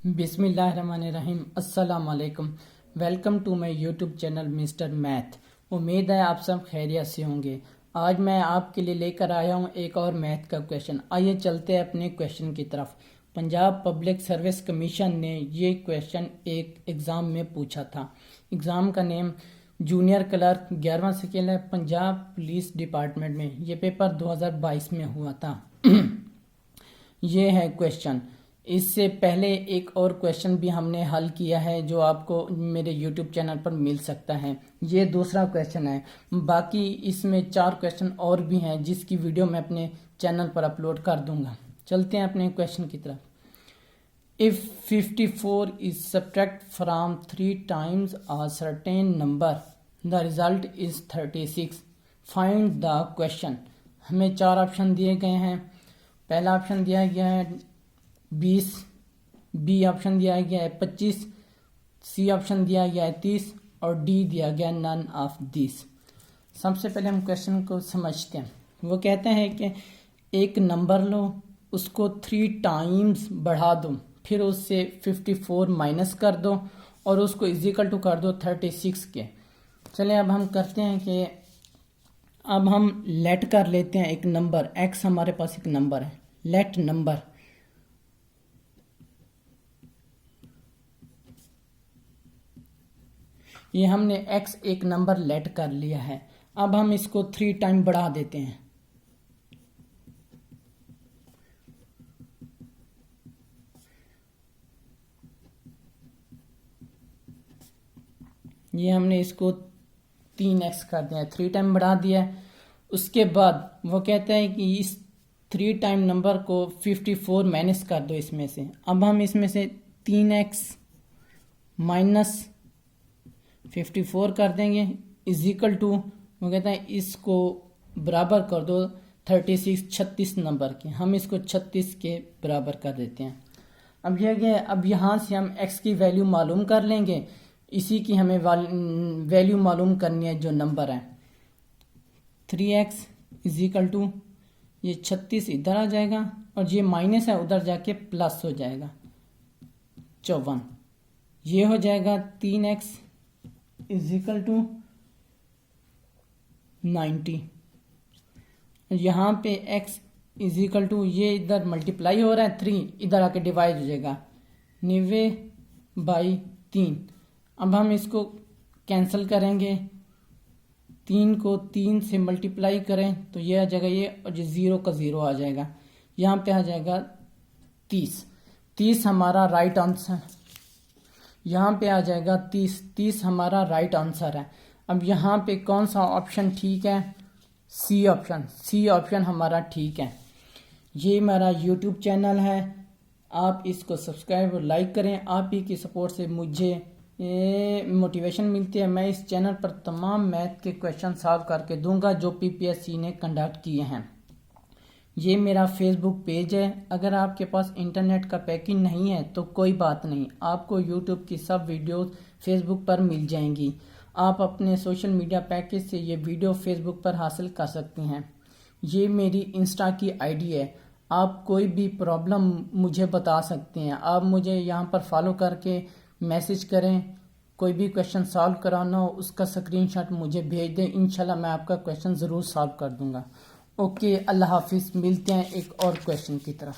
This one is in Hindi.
बिस्मिल्लाहिर्रहमानिर्रहीम। अस्सलाम वालेकुम। Welcome to my YouTube channel Mister Math. उम्मीद है आप सब खैरियत से होंगे। आज मैं आपके लिए लेकर आया हूं एक और मैथ का क्वेश्चन। आइए चलते हैं अपने क्वेश्चन की तरफ। पंजाब पब्लिक सर्विस कमीशन ने ये क्वेश्चन एक एग्ज़ाम में पूछा था। एग्ज़ाम का नेम जूनियर क्लर्क 11वां स्केल है, पंजाब पुलिस डिपार्टमेंट में। ये पेपर 2022 में हुआ था। ये है क्वेश्चन। इससे पहले एक और क्वेश्चन भी हमने हल किया है जो आपको मेरे यूट्यूब चैनल पर मिल सकता है। ये दूसरा क्वेश्चन है। बाकी इसमें 4 क्वेश्चन और भी हैं जिसकी वीडियो मैं अपने चैनल पर अपलोड कर दूंगा। चलते हैं अपने क्वेश्चन की तरफ। If 54 is subtract from 3 times a certain number, the result is 36. Find the question. हमें 4 ऑप्शन दिए गए हैं। पहला ऑप्शन दिया गया है 20, बी ऑप्शन दिया गया है 25, सी ऑप्शन दिया गया है 30 और डी दिया गया नन ऑफ दिस। सबसे पहले हम क्वेश्चन को समझते हैं। वो कहते हैं कि एक नंबर लो, उसको 3 टाइम्स बढ़ा दो, फिर उससे 54 माइनस कर दो और उसको इजिकल टू कर दो 36 के। चलें अब हम करते हैं कि अब हम लेट कर लेते हैं एक नंबर x। हमारे पास एक नंबर है, लेट नंबर। ये हमने x एक नंबर लेट कर लिया है। अब हम इसको 3 टाइम बढ़ा देते हैं। ये हमने इसको 3x कर दिया, 3 टाइम बढ़ा दिया। उसके बाद वो कहता है कि इस 3 टाइम नंबर को 54 माइनस कर दो इसमें से। अब हम इसमें से 3x माइनस 54 कर देंगे इजिकल टू, वो कहता है इसको बराबर कर दो 36 नंबर के। हम इसको 36 के बराबर कर देते हैं। अब यह गया। अब यहाँ से हम x की वैल्यू मालूम कर लेंगे। इसी की हमें वैल्यू मालूम करनी है जो नंबर है। 3x इजिकल टू ये 36 इधर आ जाएगा और ये माइनस है उधर जाके प्लस हो जाएगा 54। ये हो जाएगा 3x इजिकल टू 90। यहाँ पे x इजिकल टू ये इधर मल्टीप्लाई हो रहा है 3, इधर आके डिवाइड हो जाएगा 90/3। अब हम इसको कैंसिल करेंगे। 3 को 3 से मल्टीप्लाई करें तो ये आ जाएगा ये, और ये 0 का 0 आ जाएगा। यहाँ पे आ जाएगा 30 हमारा राइट आंसर। यहाँ पे आ जाएगा 30 हमारा राइट आंसर है। अब यहाँ पे कौन सा ऑप्शन ठीक है? सी ऑप्शन हमारा ठीक है। ये मेरा यूट्यूब चैनल है, आप इसको सब्सक्राइब और लाइक करें। आप ही की सपोर्ट से मुझे मोटिवेशन मिलती है। मैं इस चैनल पर तमाम मैथ के क्वेश्चन सॉल्व करके दूंगा जो पीपीएससी ने कंडक्ट किए हैं। ये मेरा फेसबुक पेज है। अगर आपके पास इंटरनेट का पैकेज नहीं है तो कोई बात नहीं, आपको यूट्यूब की सब वीडियोस फेसबुक पर मिल जाएंगी। आप अपने सोशल मीडिया पैकेज से ये वीडियो फेसबुक पर हासिल कर सकते हैं। ये मेरी इंस्टा की आईडी है। आप कोई भी प्रॉब्लम मुझे बता सकते हैं। आप मुझे यहाँ पर फॉलो करके मैसेज करें। कोई भी क्वेश्चन सॉल्व कराना हो उसका स्क्रीनशॉट मुझे भेज दें। इंशाल्लाह मैं आपका क्वेश्चन ज़रूर सॉल्व कर दूंगा। ओके, अल्लाह हाफिज़। मिलते हैं एक और क्वेश्चन की तरफ।